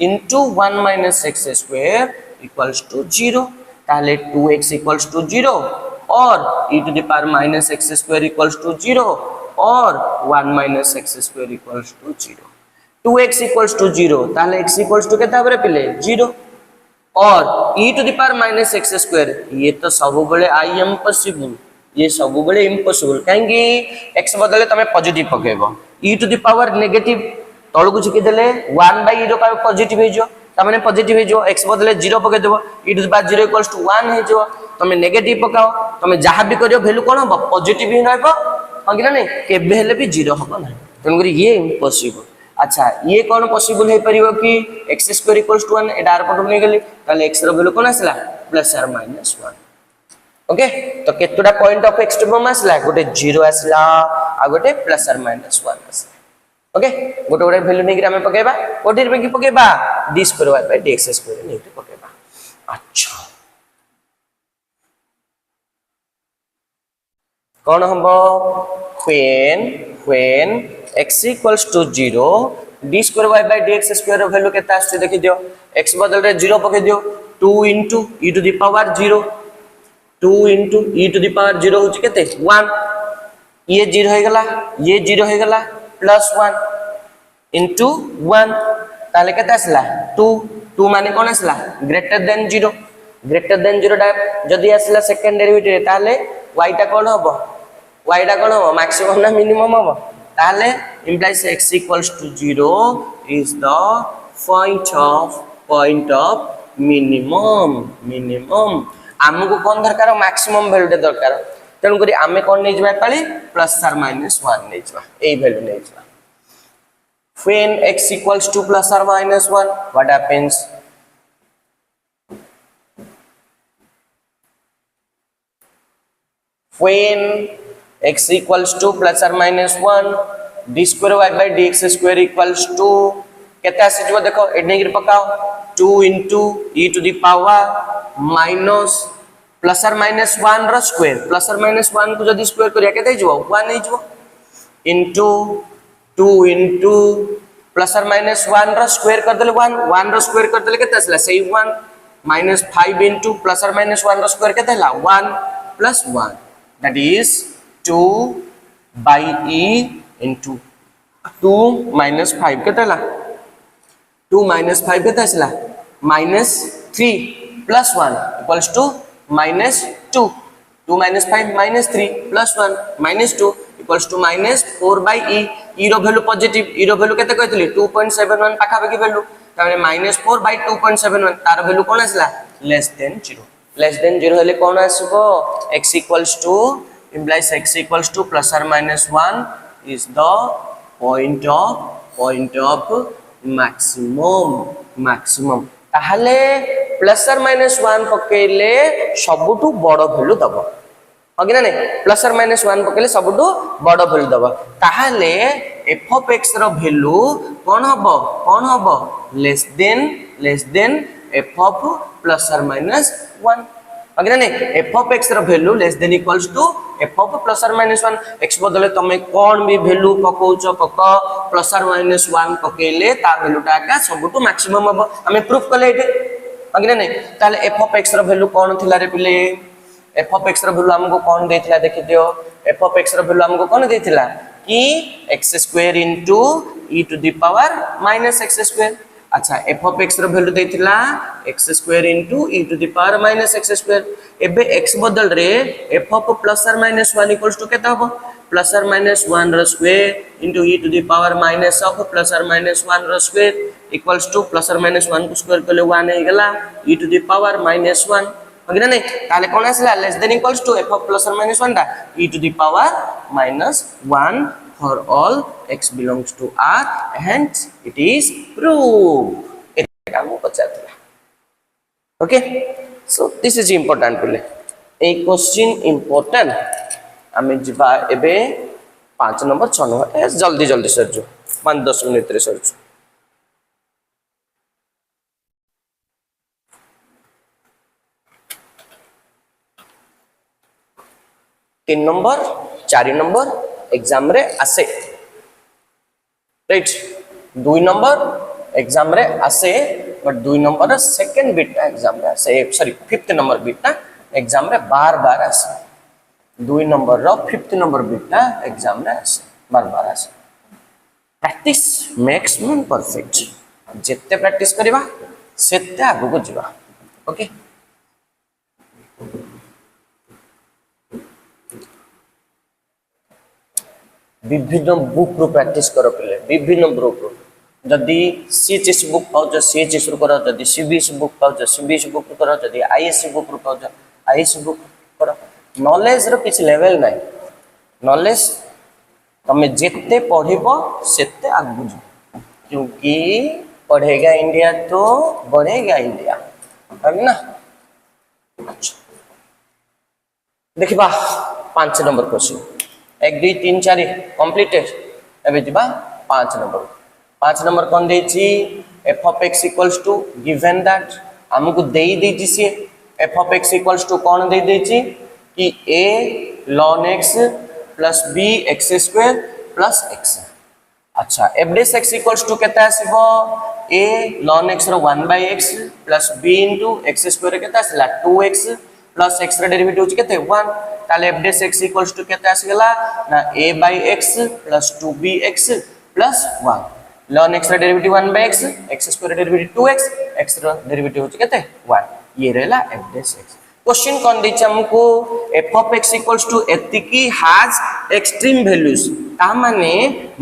into 1 minus x square equals to 0 ताहले 2x equals to 0 और e to the power minus x square equals to 0 और 1 minus x square equals to 0 2x equals to 0 ताहले x equals to केता बरे पिले 0 और e to the power minus x square ये तो सब बळे I am possible ये सब बळे इम्पॉसिबल काहेंगी x बदले तमे पॉजिटिव पकेबो e to the power negative तळु को छिके देले 1 by e रो पावर पॉजिटिव हे जो तमने पॉजिटिव हे जो x बदले 0 पके देबो e to the power 0 equals to 1 हे जो तमे नेगेटिव पकाओ तमे जहां भी करियो वैल्यू कोन हो पॉजिटिव ही रहबो हां कि नहीं केबे हेले भी 0 होबो ना तन करी ये इम्पॉसिबल अच्छा ये कौन पॉसिबल है परिबो कि x स्क्वायर इक्वल्स टू 1 एडार पटो नै गेली ताले x रो वैल्यू कोन आसला प्लस और माइनस 1 ओके तो केतुडा पॉइंट ऑफ एक्सट्रीमम आसला गोटे 0 आसला आ गोटे प्लस और माइनस 1 आसला ओके गोटे गोटे वैल्यू नै कि हम पकेबा कोठी रे कि पकेबा d square y by dx square नै पकेबा अच्छा कौन हमबो when x equals to 0 d square y by dx square रो वैल्यू केता आछे देखि दियो x बदल रे 0 पके दियो 2 into e to the power 0 2 into e to the power 0 होची केते 1 ये 0 हो गेला ये 0 हो गेला प्लस 1 into 1 ताले केता आसला 2 2 माने कोन आसला ग्रेटर देन 0 टा जदी आसला सेकंड डेरिवेटिव ताले y टा कोन होबो y टा कोन होबो मैक्सिमम ना मिनिमम होबो ताले implies x equals to 0 is the point of minimum हमको कौन दरकार मैक्सिमम वैल्यू दे दरकार तन करी हमें कौन नै जबा पाली प्लस और माइनस 1 नै जबा ए वैल्यू नै जबा when x equals to plus or minus 1 what happens when x equals to plus or minus 1 d square y by dx square equals to केते आसी जो देखो एडने गिर पकाओ 2 into e to the power minus plus or minus 1 रो square plus or minus 1 को जदी square करिया केते जो 1 नै जो into 2 into प्लस और माइनस 1 रो स्क्वायर कर देले 1 रो स्क्वायर कर देले केते आसला सही 1 माइनस 5 into प्लस और माइनस 1 रो स्क्वायर केते हला 1 plus 1 that is 2 by e into 2 minus 5 केते हला 2 minus 5 केते आसला minus 3 plus 1 equals to minus 2 2 minus 5 minus 3 plus 1 minus 2 equals to minus 4 by e e रो वैल्यू पॉजिटिव e रो वैल्यू केते कहतली 2.71 पाखा पाखी वैल्यू तामे minus 4 by 2.71 तार वैल्यू कोन आसला less than 0 हेले कोन आसबो x equals to implies x equals to plus or minus 1 is the point of maximum ताहले प्लस और माइनस 1 पकेले सबुटू बड़ वैल्यू दबो होगी ना नहीं प्लस और माइनस 1 पकेले सबुटू बड़ वैल्यू दबो ताहले f of x रो वैल्यू कोन हबो less than f of plus और माइनस 1 होगी ना नहीं f of x रो value less than equals to f of plus और माइनस 1 x बदले तमे कोन भी वैल्यू पकोचो पको प्लस और माइनस 1 पकेले तार वैल्यू टाका सबुटू मैक्सिमम हबो हमें प्रूफ करले एटे होगी ना नहीं ताले f of x रो वैल्यू कोन थिला रे पिले f of x रो वैल्यू हमको कोन देथिला देखि दियो f of x रो वैल्यू हमको कोन देथिला कि x square into e to the power minus x square अच्छा f of x रो वैल्यू देथिला x square into e to the power minus x square एबे x बदल रे f of प्लस और माइनस 1 इक्वल्स टू केता हबो plus और माइनस 1 रो square into e to the power minus of plus और माइनस 1 रो स्क्वायर इक्वल्स टू प्लस और माइनस 1 को स्क्वायर करले 1 हे गेला e to the power minus 1 होगी ना नहीं ताले कोन आसला less than equals to f of plus और माइनस 1 दा e to the power minus 1 for all x belongs to R and it is proved एटा हम पचातला okay so this is important पिले ए क्वेश्चन इंपोर्टेंट हमें जिबा एबे 5 नंबर 6 नंबर जल्दी सर जो 5-10 मिनिट रे सर 3 नंबर 4 नंबर एग्जाम रे आसे राइट 2 नंबर एग्जाम रे आसे but 2 number second bit exam रे आसे sorry 5th number bit exam रे बार आसे 2 नंबर रो 5th नंबर बिट एग्जाम रे आसे बार आसे प्रैक्टिस मेक्स मैन परफेक्ट जेते प्रैक्टिस करबा सेते आगु को जीवा ओके विभिन्न बुक रो प्रैक्टिस करो पहले विभिन्न बुक रो जदी सीएचएस बुक पाउ जो सीएचएस रो करो जदी सीबीएस बुक पाउ जो सीबीएस बुक करो जदी आईएससी बुक रो पाउ जो आईएससी बुक करो नॉलेज रो किछ लेवल नाही नॉलेज तमे जेते पढिबो सेते आगु जो क्योंकि पढ़ेगा इंडिया तो बढ़ेगा इंडिया है ना देखिबा 5 नंबर क्वेश्चन 1 2 3 4 कंप्लीटेड एबे दिबा 5 नंबर कोन देछि f of x equals to given that हमको देई देछि से f of x equals to कोन देई देछि कि a ln x plus b x square plus x अच्छा f dash x equals to केता आसीबो a ln x row 1 by x plus b into x square केता आसीला 2x plus x रे derivative होछि केते 1 ताले f dash x equals to केते आसी गेला ना a by x plus 2bx plus 1 ln x रे derivative 1 by x x square रे डेरिवेटिव 2x x रे डेरिवेटिव होछि केते 1 ये रहला f dash x क्वेश्चन कोन दैछ हमको f of x equals to एतिकी has extreme values ता माने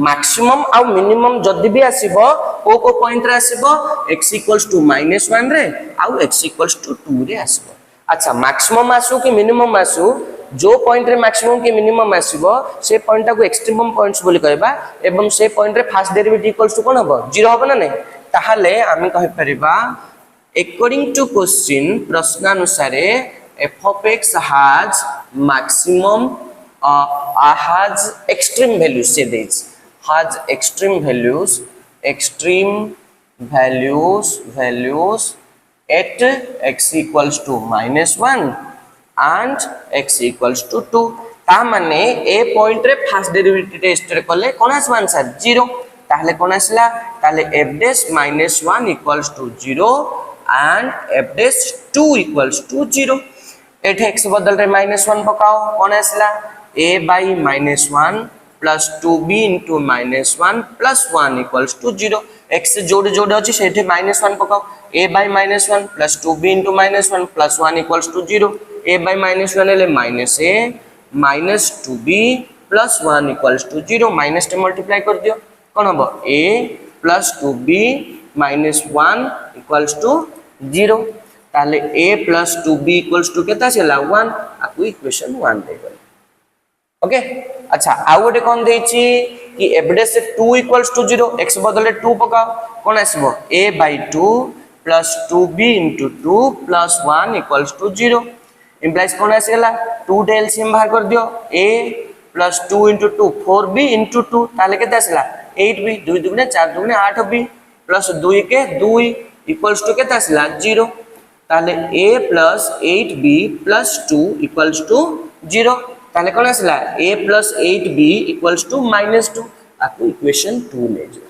मैक्सिमम आ मिनिमम जदी भी आसीबो को पॉइंट रे आसीबो x equals to -1 रे आ x equals to 2 रे आसीबो अच्छा मैक्सिमम आसु कि मिनिमम आसु जो पॉइंट रे मैक्सिमम कि मिनिमम आसीबो से पॉइंट को एक्सट्रीमम पॉइंट्स बोली कहबा एवं से पॉइंट रे फर्स्ट डेरिवेटिव इक्वल्स टू कोन हबो 0 हबो ना नै ताहाले आमी कहि परिबा अकॉर्डिंग टू क्वेश्चन प्रश्नानुसार f of x has maximum has extreme values से देज has extreme values at x equals to -1 and x equals to 2 ता माने ए पॉइंट रे फर्स्ट डेरिवेटिव टेस्ट रे कले कोन आसबा आंसर 0 ताहले कोन आसला ताहले f dash minus 1 equals to 0 and f dash 2 equals to 0 एठे x बदल रे -1 पकाओ कोन आसला a by -1 plus 2b into -1 plus 1 equals to 0 x जोड़ जोड़ अछि सेठे -1 पकाओ a by -1 plus 2b into -1 plus 1 equals to 0 a by -1 ले -a minus 2b plus 1 equals to 0 minus टे मल्टीप्लाई कर दियो कोन हबो a plus 2b minus 1 equals to 0 ताले a plus 2b equals to केता छला 1 आकु इक्वेशन 1 दे गल ओके अच्छा आ गोटे कोन देछि कि f dash 2 equals to 0 x बदले 2 पकाओ कोन आसीबो a by 2 plus 2b into 2 plus 1 equals to 0 implies कोन आसीला 2 टे एलसीएम बाहर कर दियो a plus 2 into 2 4b into 2 ताले केते आसीला 8b 2 दुगुने 4 दुगुने 8b plus 2 के 2 equals to केते आसीला 0 ताले a plus 8b plus 2 equals to 0 ताले कोन आसीला a plus 8b equals to -2 आकु equation 2 ले जो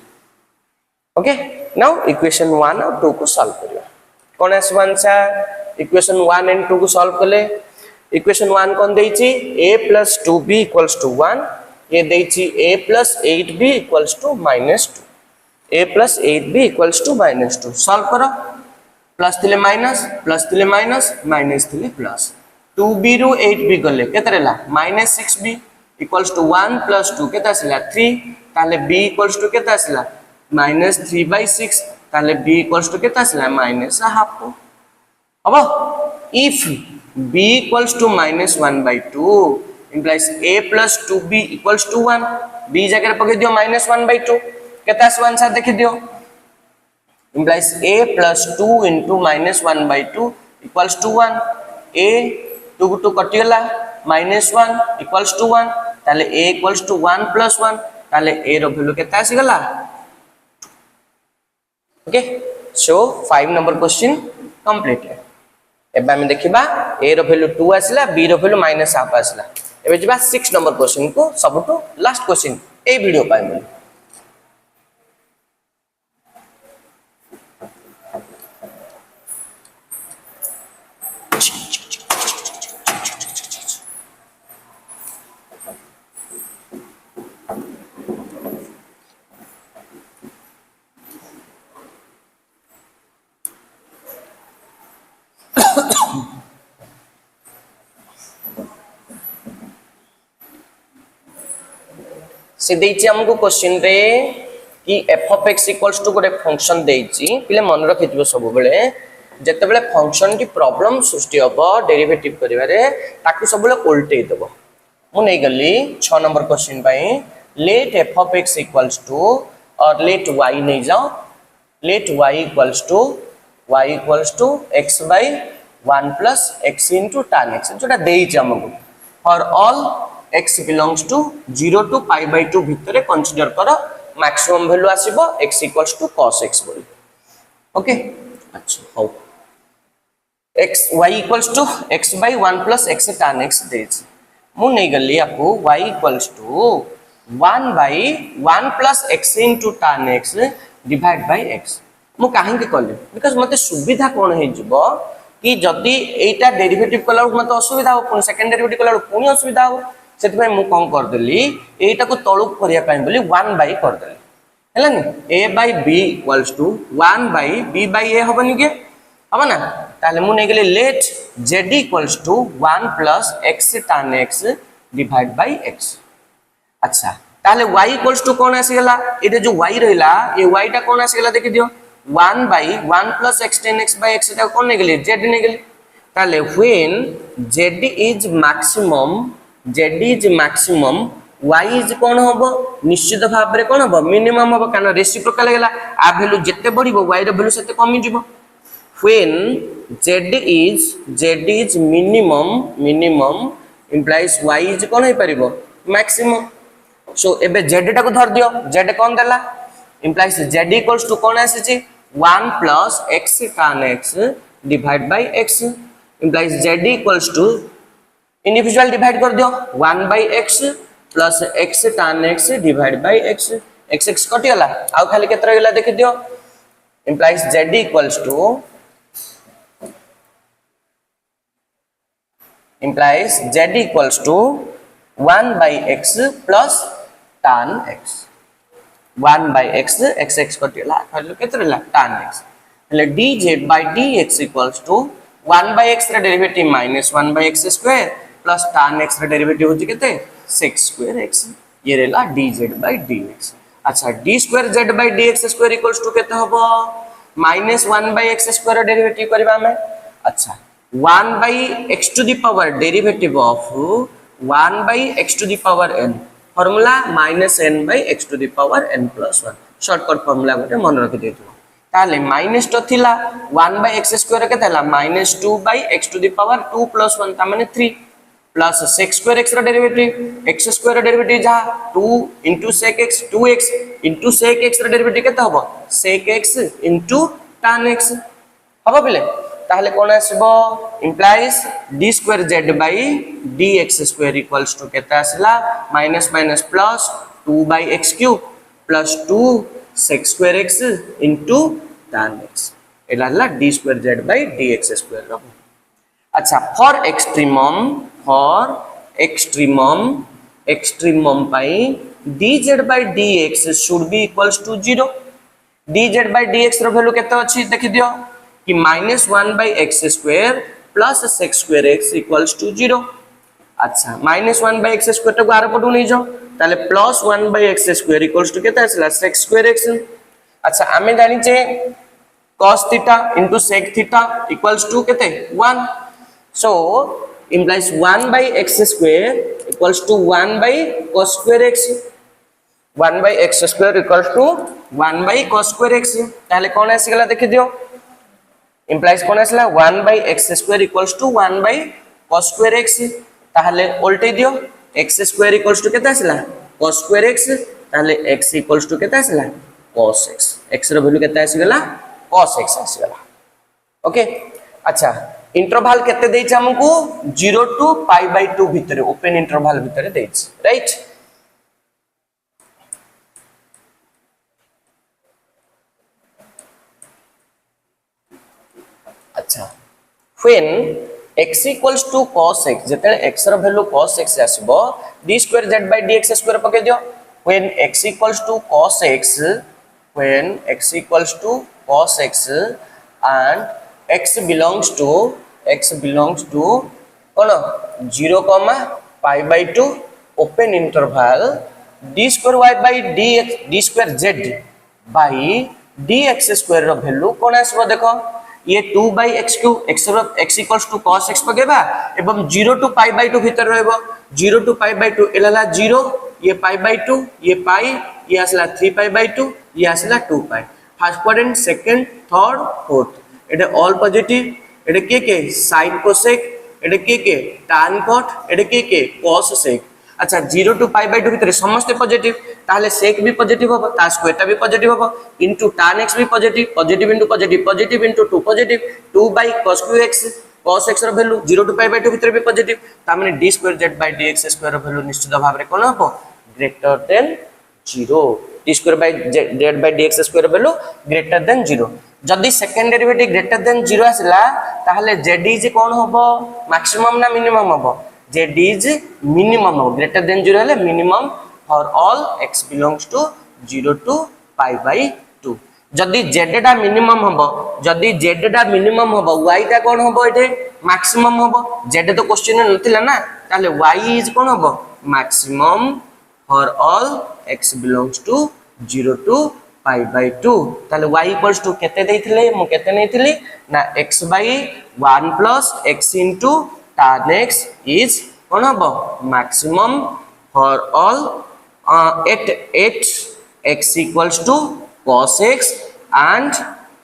ओके नाउ इक्वेशन 1 और 2 को सॉल्व करियो कोन आसीबा आंसर इक्वेशन 1 एंड 2 को सॉल्व करले इक्वेशन 1 कोन देछि a plus 2b equals to 1 ये देछि a plus 8b equals to -2 a plus 8b equals to -2 solve करो प्लस थिले माइनस माइनस थिले प्लस 2b रो 8b गले केतरेला -6b equals to 1 plus 2 केता आसीला 3 ताले b equals to केता आसीला -3/6 ताले b equals to केता आसीला -1/2 अब if b equals to -1/2 implies a plus 2b equals to 1 b जगह पके दियो -1/2 केता आंसर देखि दियो implies a plus 2 into -1/2 equals to 1 a 2 2 कटियला -1 equals to 1 ताले a equals to 1 plus 1 ताले a रो वैल्यू केता आसी गला okay so 5 number question completed एबा हम देखिबा a रो वैल्यू 2 आसिला b रो वैल्यू -1/2 आसिला एबे जिबा 6 नंबर क्वेश्चन को सबटो लास्ट क्वेश्चन ए वीडियो पाइ बोली से देछि हमको क्वेश्चन रे कि f of x equals to गोटे फंक्शन देछि पिले मन रखिथिबो सब बेले जते बेले फंक्शन की प्रॉब्लम सृष्टि हबो डेरिवेटिव करिवारे ताकू सब बेले उल्टे देबो मु नै गली 6 नंबर क्वेश्चन पई let f of x equals to और लेट y नै जाओ let y equals to x by 1 plus x into tan x जोटा देछि हमको for all x belongs to 0 to pi by 2 भितरे कंसीडर करो मैक्सिमम वैल्यू आसीबो x equals to cos x बोली ओके अच्छा हो x y equals to x by 1 plus x tan x देछि मु नै गली आपको y equals to 1 by 1 plus x into tan x divide by x मु काहे के करले बिकॉज़ मते सुविधा कोन हे जिवो कि जदी एटा डेरिवेटिव कला मते असुविधा हो पुन सेकंड डेरिवेटिव कला पुनी असुविधा हो सेति भाई मु कोन कर देली एटा को तळुक करिया पई बोली 1 बाय कर देली हेलानी a by b equals to 1 by b by a होबनी के हबा ना ताले मु नै गेले let z equals to 1 plus x tan x divide by x अच्छा ताले y equals to कोन आसी गेला एटे जो y रहला ए y टा कोन आसी गेला देखि दियो 1 by 1 plus x tan x by x टा कोन नै गेले z नै गेले ताले when z is maximum y is कोन होबो निश्चित भाव रे कोन होबो मिनिमम होबो काना रेसिप्रोकल गेला आ वैल्यू जत्ते बढ़िबो y रो वैल्यू सेते कमी जिवो when z is minimum implies y is cone hey परिबो maximum सो एबे z टा को धर दियो z कोन देला implies z equals to कोन आसी छी 1 plus x tan x divided by x implies z equals to individual divide कर दियो 1 by x plus x tan x divide by x x x कटि गला आ खाली केत्र गेला देखि दियो implies z equals to implies z equals to 1 by x plus tan x 1 by x x x कटि गला खाली केत्र गेला tan x એટલે dz by dx equals to 1 by x रे derivative minus 1 by x square plus tan x रे derivative होची केते sec square x ये रेला dz by dx अच्छा d square z by dx square equals to केते हबो minus 1 by x square derivative करबा में अच्छा 1 by x to the power derivative of 1 by x to the power n formula minus n by x to the power n plus 1 shortcut formula गोटे मन रखि देथु ताले minus तो थिला 1 by x square के थला -2 by x to the power 2 plus 1 ता माने 3 plus sec square x रा डेरिवेटिव x square रा डेरिवेटिव जा 2 into sec x 2x into sec x रा डेरिवेटिव केते हबो sec x into tan x हबो बिले ताले कोन आसीबो implies d square z by dx square equals to केते आसिला minus minus plus 2 by x cube plus 2 sec square x into tan x एला हला d square z by dx square रो अच्छा for extremum pi dz by dx should be equals to 0 dz by dx रो value केते अछि देखि दियो कि -1 by x square plus sec square x equals to 0 अच्छा -1 by x square तो are पटु नै जो ताले +1 by x square equals to केते आसला sec square x अच्छा आमे जानि जे cos theta into sec theta equals to केते 1 so implies 1 by x square equals to 1 by cos square x 1 by x square equals to 1 by cos square x ताले कोन आसी गला देखि दियो implies कोन आसला 1 by x square equals to 1 by cos square x ताले उल्टे दियो x square equals to केते आसला cos square x ताले x equals to केते आसला cos x x रो वैल्यू केते आसी गला cos x आसी गला ओके अच्छा इंटरवल केते देछ हमकु 0 to pi by 2 भितरे ओपन इंटरवल भितरे देछ राइट अच्छा when x equals to cos x जते x रो वैल्यू cos x आसीबो d square z by dx square पके दियो when x equals to cos x when x equals to cos x and x belongs to cone 0 pi by 2 open interval d square y by dx d square z by dx square रो value कोन आसबो देखो ये 2 by x cube x equals to cos x पकेबा एवं 0 to pi by 2 भीतर रहबो 0 to pi by 2 एलाला 0 ये pi by 2 ये pi ये आसला 3 pi by 2 ये आसला 2 pi first quadrant second third fourth एटे ऑल पॉजिटिव एटे के sin cosec एटे के tan cot एटे के cos sec अच्छा 0 to pi by 2 भीतर समस्त पॉजिटिव ताले sec भी पॉजिटिव होबो ता स्क्वायर ता भी पॉजिटिव होबो इनटू tan x भी positive positive into positive into 2 positive 2 by cos x cos x रो वैल्यू 0 to pi by 2 भीतर भी पॉजिटिव ता माने d square z by dx square रो वैल्यू निश्चित भाव रे कोन होबो greater than 0 d square by z by dx square value greater than 0 जदी सेकंड डेरिवेटिव ग्रेटर देन 0 आसला ताहले z इज कोन होबो मैक्सिमम ना मिनिमम होबो z इज मिनिमम हो ग्रेटर देन 0 हले minimum for all x belongs to 0 to pi by 2 जदी z टा मिनिमम होबो जदी z टा मिनिमम होबो y टा कोन होबो एटे मैक्सिमम होबो z तो क्वेश्चन में नथिला ना ताहले y इज कोन होबो maximum for all x belongs to 0 to pi by 2 ताले y equals to केते देथिले मु केते नेथिली ना x by 1 plus x into tan x is कोन हबो maximum for all at x equals to cos x and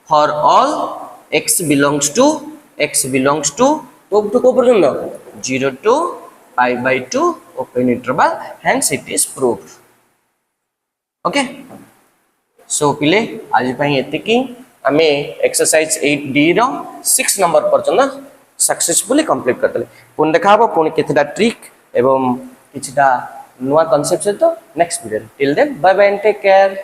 for all x belongs to को पर्यंत 0 to pi by 2 open interval hence it is proved okay so पिले आज पई एतिकी हमें exercise 8d रो 6 number पर्यंत successfully complete करदेले पुणी देखा हम पुणी केतेटा ट्रिक एवं किछिटा नुआ कॉन्सेप्ट सहित next video till then bye bye and take care.